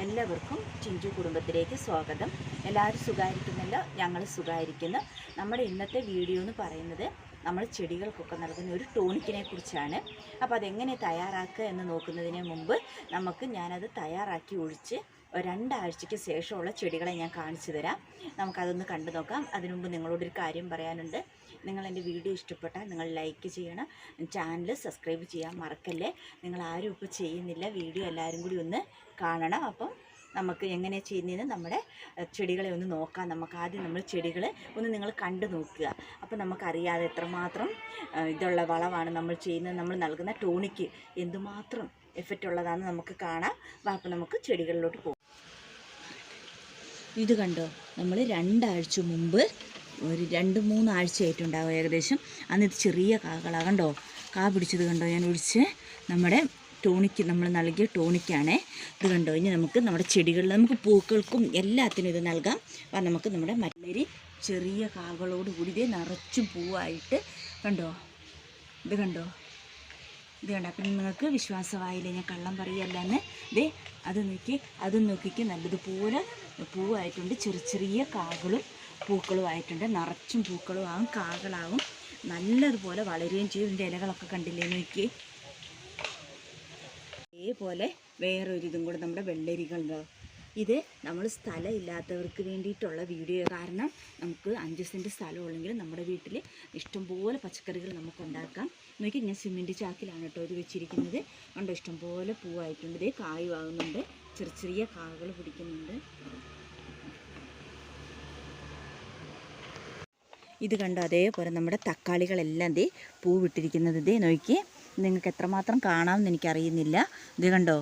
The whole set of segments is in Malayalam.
എല്ലാവർക്കും ചിഞ്ചു കുടുംബത്തിലേക്ക് സ്വാഗതം. എല്ലാവരും സുഖമായിരിക്കുന്നല്ലോ, ഞങ്ങൾ സുഖമായിരിക്കുന്നു. നമ്മുടെ ഇന്നത്തെ വീഡിയോ എന്ന് പറയുന്നത് നമ്മൾ ചെടികൾക്കൊക്കെ നൽകുന്ന ഒരു ടോണിക്കിനെ കുറിച്ചാണ്. അപ്പോൾ അതെങ്ങനെ തയ്യാറാക്കുക എന്ന് നോക്കുന്നതിന് മുമ്പ് ഞാനത് തയ്യാറാക്കി ഒഴിച്ച് 2 ആഴ്ചയ്ക്ക് ശേഷമുള്ള ചെടികളെ ഞാൻ കാണിച്ചു തരാം. നമുക്കതൊന്ന് കണ്ടു നോക്കാം. അതിനു മുമ്പ് നിങ്ങളോടൊരു കാര്യം പറയാനുണ്ട്. നിങ്ങൾ എൻ്റെ വീഡിയോ ഇഷ്ടപ്പെട്ടാൽ നിങ്ങൾ ലൈക്ക് ചെയ്യണം, ചാനൽ സബ്സ്ക്രൈബ് ചെയ്യാൻ മറക്കല്ലേ. നിങ്ങൾ ആരും ഇപ്പോൾ ചെയ്യുന്നില്ല. വീഡിയോ എല്ലാവരും കൂടി ഒന്ന് കാണണം. അപ്പം നമുക്ക് എങ്ങനെ ചെയ്യുന്നതെന്ന് നമ്മുടെ ചെടികളെ ഒന്ന് നോക്കാം. ആദ്യം നമ്മൾ ചെടികൾ ഒന്ന് നിങ്ങൾ കണ്ടു നോക്കുക. അപ്പോൾ നമുക്കറിയാതെ എത്രമാത്രം ഇതുള്ള വളമാണ് നമ്മൾ ചെയ്യുന്നത്. നമ്മൾ നൽകുന്ന ടോണിക്ക് എന്തുമാത്രം എഫക്റ്റ് ഉള്ളതാണെന്ന് നമുക്ക് കാണാം. അപ്പോൾ നമുക്ക് ചെടികളിലോട്ട് പോകും. ഇത് കണ്ടോ, നമ്മൾ 2 ആഴ്ച മുമ്പ് ഒരു 2-3 ആഴ്ചയായിട്ടുണ്ടാകും ഏകദേശം. അന്ന് ഇത് ചെറിയ കാകളാണ്. കണ്ടോ, കാ പിടിച്ചത് കണ്ടോ, ഞാൻ ഒഴിച്ച് നമ്മുടെ ടോണിക്ക് നമ്മൾ നൽകിയ ടോണിക്കാണേ. ഇത് കണ്ടോ. ഇനി നമുക്ക് നമ്മുടെ ചെടികളിൽ നമുക്ക് പൂക്കൾക്കും എല്ലാത്തിനും ഇത് നൽകാം. അപ്പം നമുക്ക് നമ്മുടെ മല്ലരി ചെറിയ കാകളോട് കൂടി ഇതേ നിറച്ചും പൂവായിട്ട് കണ്ടോ. ഇത് കണ്ടോ, ഇത് കണ്ടോ. അപ്പം നിങ്ങൾക്ക് വിശ്വാസമായില്ലേ, ഞാൻ കള്ളം പറയുകയല്ലെന്ന്. ദേ അത് നോക്കിക്ക് നല്ലതുപോലെ പൂവായിട്ടുണ്ട്. ചെറിയ കാകളും പൂക്കളും ആയിട്ടുണ്ട്. നിറച്ചും പൂക്കളും ആകും, കാകളാകും. നല്ലതുപോലെ വളരുകയും ചെയ്യും. ഇതിൻ്റെ ഇലകളൊക്കെ കണ്ടില്ലേ നോക്കി. അതേപോലെ വേറൊരു ഇതും കൂടെ നമ്മുടെ വെള്ളരികളുണ്ടോ. ഇത് നമ്മൾ സ്ഥലം ഇല്ലാത്തവർക്ക് വേണ്ടിയിട്ടുള്ള വീഡിയോ. കാരണം നമുക്ക് 5 സെൻറ്റ് സ്ഥലമുള്ളെങ്കിൽ നമ്മുടെ വീട്ടിൽ ഇഷ്ടംപോലെ പച്ചക്കറികൾ നമുക്ക് ഉണ്ടാക്കാം. നോക്കി, ഞാൻ സിമെൻറ്റ് ചാക്കിലാണ് കേട്ടോ ഇത് വെച്ചിരിക്കുന്നത്. കണ്ടോ, ഇഷ്ടംപോലെ പൂവായിട്ടുണ്ട്. ഇതേ കായുമാകുന്നുണ്ട്, ചെറിയ കാകൾ പിടിക്കുന്നുണ്ട്. ഇത് കണ്ടോ. അതേപോലെ നമ്മുടെ തക്കാളികളെല്ലാം ദേ പൂവിട്ടിരിക്കുന്നത്. ഇതേ നോക്കി, നിങ്ങൾക്ക് എത്രമാത്രം കാണാമെന്ന് എനിക്കറിയുന്നില്ല. ഇത് കണ്ടോ,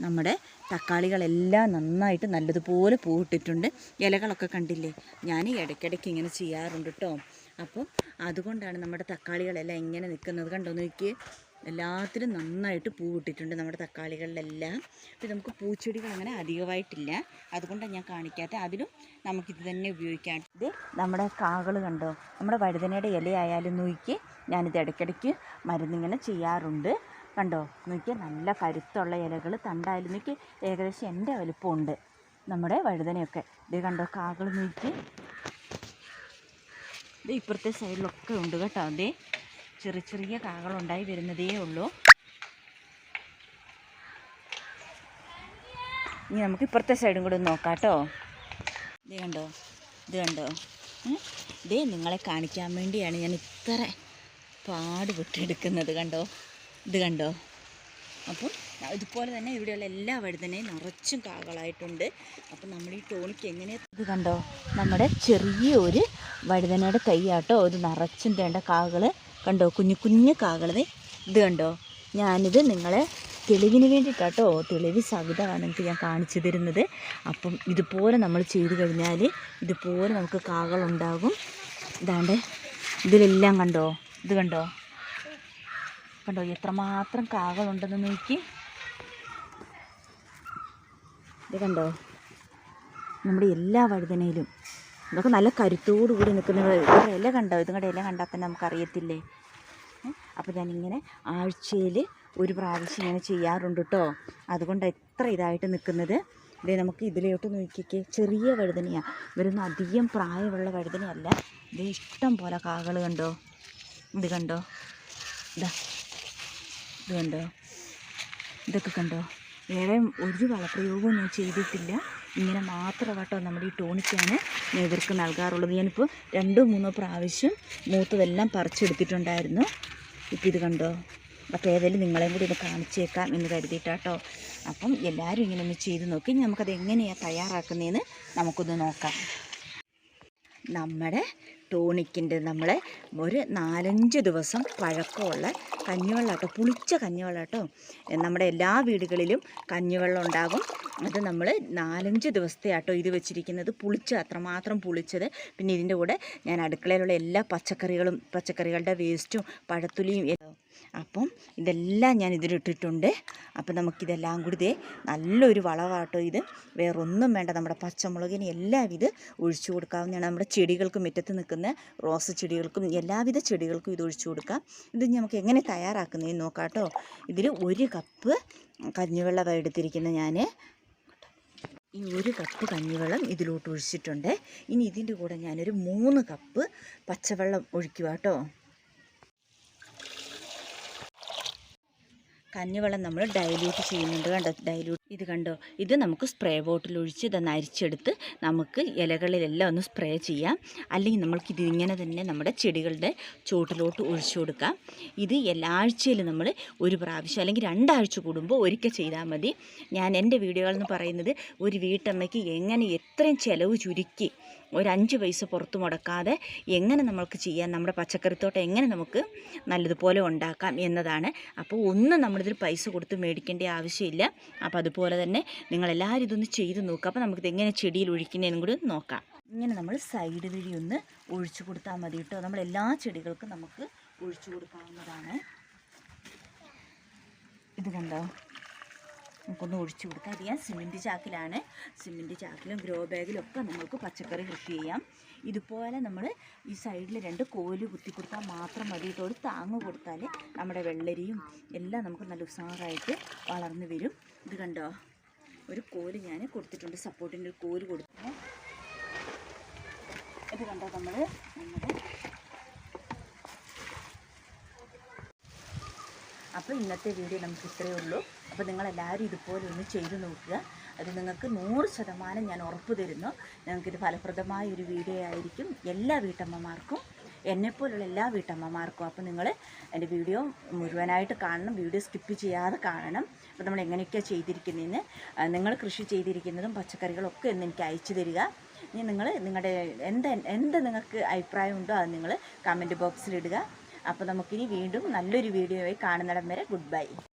നമ്മുടെ തക്കാളികളെല്ലാം നന്നായിട്ട് നല്ലതുപോലെ പൂവിട്ടിട്ടുണ്ട്. ഇലകളൊക്കെ കണ്ടില്ലേ. ഞാൻ ഇടയ്ക്കിടയ്ക്ക് ഇങ്ങനെ ചെയ്യാറുണ്ട് കേട്ടോ. അപ്പം അതുകൊണ്ടാണ് നമ്മുടെ തക്കാളികളെല്ലാം ഇങ്ങനെ നിൽക്കുന്നത്. കണ്ടോ നോക്കി, എല്ലാത്തിലും നന്നായിട്ട് പൂവിട്ടിട്ടുണ്ട് നമ്മുടെ തക്കാളികളിലെല്ലാം. അപ്പോൾ നമുക്ക് പൂച്ചെടികൾ അങ്ങനെ അധികമായിട്ടില്ല, അതുകൊണ്ടാണ് ഞാൻ കാണിക്കാത്ത. അതിലും നമുക്കിത് തന്നെ ഉപയോഗിക്കാം. ഇത് നമ്മുടെ കാകൾ കണ്ടോ, നമ്മുടെ വഴുതനയുടെ ഇലയായാലും നോക്കി ഞാനിത് ഇടയ്ക്കിടയ്ക്ക് മരുന്നിങ്ങനെ ചെയ്യാറുണ്ട്. കണ്ടോ നോക്കി, നല്ല കരുത്തുള്ള ഇലകൾ. തണ്ടായാലും നോക്കി ഏകദേശം എൻ്റെ വലുപ്പമുണ്ട് നമ്മുടെ വഴുതനയൊക്കെ. ഇത് കണ്ടോ, കാകൾ നോക്കി. ഇത് ഇപ്പുറത്തെ സൈഡിലൊക്കെ ഉണ്ട് കേട്ടോ. അതേ ചെറിയ കാകളുണ്ടായി വരുന്നതേ ഉള്ളൂ. ഇനി നമുക്ക് ഇപ്പുറത്തെ സൈഡും കൂടി ഒന്ന് നോക്കാം കേട്ടോ. ഇത് കണ്ടോ. ഇതേ നിങ്ങളെ കാണിക്കാൻ വേണ്ടിയാണ് ഞാൻ ഇത്ര പാടുപെട്ടെടുക്കുന്നത്. കണ്ടോ, ഇത് കണ്ടോ. അപ്പം ഇതുപോലെ തന്നെ ഇവിടെയുള്ള എല്ലാ വഴുതനയും നിറച്ചും കാകളായിട്ടുണ്ട്. അപ്പം നമ്മൾ ഈ ടോണിക്ക് എങ്ങനെയാണ്. ഇത് കണ്ടോ, നമ്മുടെ ചെറിയൊരു വഴുതനയുടെ തൈയാട്ടോ. ഇത് നിറച്ചും തേണ്ട കാകൾ കണ്ടോ, കുഞ്ഞു കാകൾ. ഇത് കണ്ടോ. ഞാനിത് നിങ്ങളെ തെളിവിന് വേണ്ടിയിട്ടാട്ടോ, തെളിവ് സഹിതമാണ് നിങ്ങൾക്ക് ഞാൻ കാണിച്ചു തരുന്നത്. അപ്പം ഇതുപോലെ നമ്മൾ ചെയ്തു കഴിഞ്ഞാൽ ഇതുപോലെ നമുക്ക് കാകളുണ്ടാകും. ഇതാണ്ട് ഇതിലെല്ലാം കണ്ടോ, ഇത് കണ്ടോ എത്രമാത്രം കാകളുണ്ടെന്ന് നോക്കി. ഇത് കണ്ടോ, നമ്മുടെ എല്ലാ വഴുതനയിലും ഇതൊക്കെ നല്ല കരുത്തോടു കൂടി നിൽക്കുന്നത്. ഇവരുടെ ഇല കണ്ടോ, ഇതുങ്ങളുടെ ഇല കണ്ടാൽ തന്നെ നമുക്കറിയത്തില്ലേ. അപ്പോൾ ഞാനിങ്ങനെ ആഴ്ചയിൽ ഒരു പ്രാവശ്യം ഇങ്ങനെ ചെയ്യാറുണ്ട് കേട്ടോ. അതുകൊണ്ട് എത്ര ഇതായിട്ട് നിൽക്കുന്നത്. ഇതേ നമുക്ക് ഇതിലോട്ട് നോക്കിക്കേ, ചെറിയ വഴുതനയാണ്. ഇവരൊന്നും അധികം പ്രായമുള്ള വഴുതനയല്ല. ഇത് ഇഷ്ടം പോലെ കാകൾ കണ്ടോ. ഇത് കണ്ടോ, ഇത് കണ്ടോ, ഇതൊക്കെ കണ്ടോ. വേറെ ഒരു വളപ്രയോഗവും ഞാൻ ചെയ്തിട്ടില്ല. ഇങ്ങനെ മാത്രം കേട്ടോ നമ്മുടെ ഈ ടോണിക്കാണ് ഞാൻ ഇവർക്ക് നൽകാറുള്ളത്. ഞാനിപ്പോൾ 2-3 പ്രാവശ്യം മൂത്തതെല്ലാം പറിച്ചെടുത്തിട്ടുണ്ടായിരുന്നു. ഇപ്പോൾ ഇത് കണ്ടോ. അപ്പോൾ ഏതായാലും നിങ്ങളെയും കൂടി ഒന്ന് കാണിച്ചേക്കാം എന്ന് കരുതിയിട്ടാട്ടോ. അപ്പം എല്ലാവരും ഇങ്ങനെ ഒന്ന് ചെയ്ത് നോക്കി. ഇനി നമുക്കത് എങ്ങനെയാണ് തയ്യാറാക്കുന്നതെന്ന് നമുക്കൊന്ന് നോക്കാം. നമ്മുടെ ടോണിക്കിൻ്റെ നമ്മൾ ഒരു 4-5 ദിവസം പഴക്കമുള്ള കഞ്ഞിവെള്ളം കേട്ടോ, പുളിച്ച കഞ്ഞിവെള്ളം കേട്ടോ. നമ്മുടെ എല്ലാ വീടുകളിലും കഞ്ഞിവെള്ളം ഉണ്ടാകും. അത് നമ്മൾ 4-5 ദിവസത്തെ ആട്ടോ ഇത് വെച്ചിരിക്കുന്നത്. അത്രമാത്രം പുളിച്ചത്. പിന്നെ ഇതിൻ്റെ കൂടെ ഞാൻ അടുക്കളയിലുള്ള എല്ലാ പച്ചക്കറികളുടെ വേസ്റ്റും പഴത്തൊലിയും. അപ്പം ഇതെല്ലാം ഞാൻ ഇതിലിട്ടിട്ടുണ്ട്. അപ്പം നമുക്കിതെല്ലാം കൂടി നല്ലൊരു വളവാട്ടോ ഇത്. വേറൊന്നും വേണ്ട. നമ്മുടെ പച്ചമുളകിന് എല്ലാം ഇത് ഒഴിച്ചു കൊടുക്കാവുന്നതാണ്. നമ്മുടെ ചെടികൾക്കും, മുറ്റത്ത് നിൽക്കുന്ന റോസ് ചെടികൾക്കും എല്ലാവിധ ചെടികൾക്കും ഇത് ഒഴിച്ചു കൊടുക്കാം. ഇത് നമുക്ക് എങ്ങനെ തയ്യാറാക്കുന്നതെന്ന് നോക്കാം കേട്ടോ. ഇതിൽ 1 കപ്പ് കഞ്ഞിവെള്ളം എടുത്തിരിക്കുന്നത് ഞാൻ. ഈ 1 കപ്പ് കഞ്ഞിവെള്ളം ഇതിലോട്ട് ഒഴിച്ചിട്ടുണ്ട്. ഇനി ഇതിൻ്റെ കൂടെ ഞാനൊരു 3 കപ്പ് പച്ചവെള്ളം ഒഴിക്കുക കേട്ടോ. കഞ്ഞിവെള്ളം നമ്മൾ ഡൈല്യൂട്ട് ചെയ്യുന്നുണ്ട്. കണ്ടോ, ഇത് കണ്ടോ, ഇത് നമുക്ക് സ്പ്രേ ബോട്ടിലൊഴിച്ച് ഇതൊന്ന് അരിച്ചെടുത്ത് നമുക്ക് ഇലകളിലെല്ലാം ഒന്ന് സ്പ്രേ ചെയ്യാം. അല്ലെങ്കിൽ നമ്മൾക്കിത് ഇങ്ങനെ തന്നെ നമ്മുടെ ചെടികളുടെ ചോട്ടിലോട്ട് ഒഴിച്ചു കൊടുക്കാം. ഇത് ആഴ്ചയിൽ നമ്മൾ 1 പ്രാവശ്യം അല്ലെങ്കിൽ 2 ആഴ്ച കൂടുമ്പോൾ ഒരിക്കൽ ചെയ്താൽ മതി. ഞാൻ എൻ്റെ വീഡിയോകളെന്ന് പറയുന്നത് ഒരു വീട്ടമ്മയ്ക്ക് എങ്ങനെ എത്രയും ചിലവ് ചുരുക്കി ഒരു 5 പൈസ പുറത്ത് മുടക്കാതെ എങ്ങനെ നമ്മൾക്ക് ചെയ്യാം, നമ്മുടെ പച്ചക്കറിത്തോട്ടം എങ്ങനെ നമുക്ക് നല്ലതുപോലെ ഉണ്ടാക്കാം എന്നതാണ്. അപ്പോൾ ഒന്നും നമ്മളിതിൽ പൈസ കൊടുത്ത് മേടിക്കേണ്ട ആവശ്യമില്ല. അപ്പോൾ അതുപോലെ തന്നെ നിങ്ങളെല്ലാവരും ഇതൊന്ന് ചെയ്ത് നോക്കുക. അപ്പോൾ നമുക്കിത് എങ്ങനെ ചെടിയിൽ ഒഴിക്കുന്നതെന്നും കൂടി നോക്കാം. ഇങ്ങനെ നമ്മൾ സൈഡ് വഴി ഒന്ന് ഒഴിച്ചു കൊടുത്താൽ മതി കേട്ടോ. നമ്മളെല്ലാ ചെടികൾക്കും നമുക്ക് ഒഴിച്ചു കൊടുക്കാവുന്നതാണ്. ഇത് കണ്ടോ, നമുക്കൊന്ന് ഒഴിച്ചു കൊടുക്കാം. ഇത് ഞാൻ സിമെൻറ്റ് ചാക്കിലാണ്. സിമെൻറ്റ് ചാക്കിലും ഗ്രോ ബാഗിലും ഒക്കെ നമുക്ക് പച്ചക്കറി കൃഷി ചെയ്യാം. ഇതുപോലെ നമ്മൾ ഈ സൈഡിൽ 2 കോല് കുത്തി കൊടുത്താൽ മാത്രം മതി. ഇതോട് താങ്ങ് കൊടുത്താൽ നമ്മുടെ വെള്ളരിയും എല്ലാം നമുക്ക് നല്ല ഉഷാറായിട്ട് വളർന്നു വരും. ഇത് കണ്ടോ, ഒരു കോല് ഞാൻ കൊടുത്തിട്ടുണ്ട്, സപ്പോർട്ടിൻ്റെ ഒരു കോല് കൊടുത്തിട്ടുണ്ട്. ഇത് കണ്ടോ, നമ്മുടെ അപ്പോൾ ഇന്നത്തെ വീഡിയോ നമുക്ക് ഇത്രയേ ഉള്ളൂ. അപ്പോൾ നിങ്ങളെല്ലാവരും ഇതുപോലെ ഒന്ന് ചെയ്ത് നോക്കുക. അത് നിങ്ങൾക്ക് 100% ഞാൻ ഉറപ്പ് തരുന്നു, നിങ്ങൾക്കിത് ഫലപ്രദമായ ഒരു വീഡിയോ ആയിരിക്കും എല്ലാ വീട്ടമ്മമാർക്കും, എന്നെപ്പോലുള്ള എല്ലാ വീട്ടമ്മമാർക്കും. അപ്പോൾ നിങ്ങൾ എൻ്റെ വീഡിയോ മുഴുവനായിട്ട് കാണണം, വീഡിയോ സ്കിപ്പ് ചെയ്യാതെ കാണണം. അപ്പോൾ നമ്മൾ എങ്ങനെയൊക്കെയാണ് ചെയ്തിരിക്കുന്നതെന്ന്, നിങ്ങൾ കൃഷി ചെയ്തിരിക്കുന്നതും പച്ചക്കറികളൊക്കെ ഒന്ന് എനിക്ക് അയച്ചു തരിക. ഇനി നിങ്ങൾ നിങ്ങളുടെ എന്ത് നിങ്ങൾക്ക് അഭിപ്രായമുണ്ടോ അത് നിങ്ങൾ കമൻറ്റ് ബോക്സിലിടുക. അപ്പോൾ നമുക്കിനി വീണ്ടും നല്ലൊരു വീഡിയോയായി കാണുന്നിടം വരെ ഗുഡ് ബൈ.